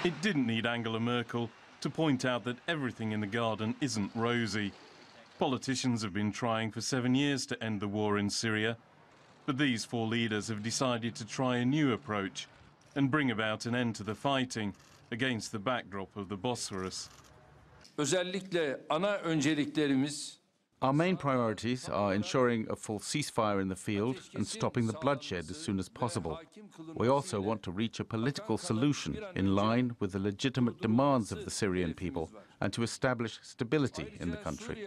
It didn't need Angela Merkel to point out that everything in the garden isn't rosy. Politicians have been trying for 7 years to end the war in Syria, but these four leaders have decided to try a new approach and bring about an end to the fighting against the backdrop of the Bosphorus. Our main priorities are ensuring a full ceasefire in the field and stopping the bloodshed as soon as possible. We also want to reach a political solution in line with the legitimate demands of the Syrian people and to establish stability in the country.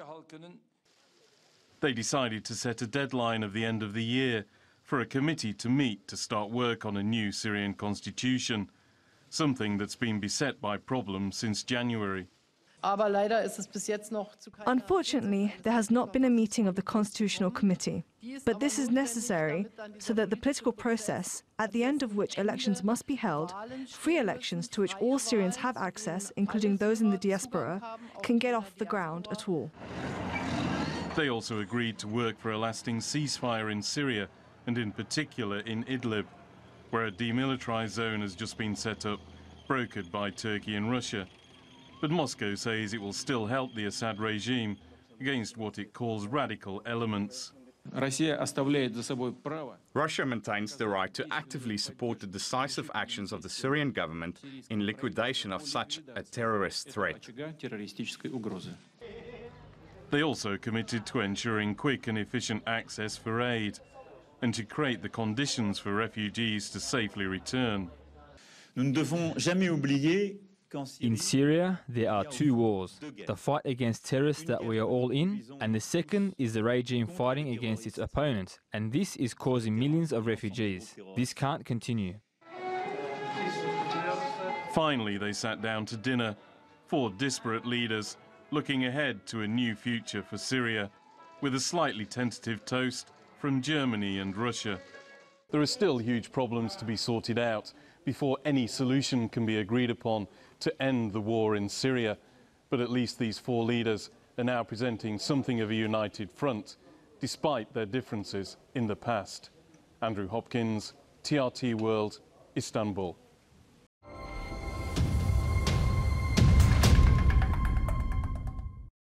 They decided to set a deadline of the end of the year for a committee to meet to start work on a new Syrian constitution, something that's been beset by problems since January. Unfortunately, there has not been a meeting of the Constitutional Committee, but this is necessary so that the political process, at the end of which elections must be held, free elections to which all Syrians have access, including those in the diaspora, can get off the ground at all. They also agreed to work for a lasting ceasefire in Syria, and in particular in Idlib, where a demilitarized zone has just been set up, brokered by Turkey and Russia. But Moscow says it will still help the Assad regime against what it calls radical elements. Russia maintains the right to actively support the decisive actions of the Syrian government in liquidation of such a terrorist threat. They also committed to ensuring quick and efficient access for aid and to create the conditions for refugees to safely return. In Syria, there are two wars, the fight against terrorists that we are all in, and the second is the regime fighting against its opponents, and this is causing millions of refugees. This can't continue. Finally, they sat down to dinner, four disparate leaders looking ahead to a new future for Syria, with a slightly tentative toast from Germany and Russia. There are still huge problems to be sorted out before any solution can be agreed upon to end the war in Syria. But at least these four leaders are now presenting something of a united front, despite their differences in the past. Andrew Hopkins, TRT World, Istanbul.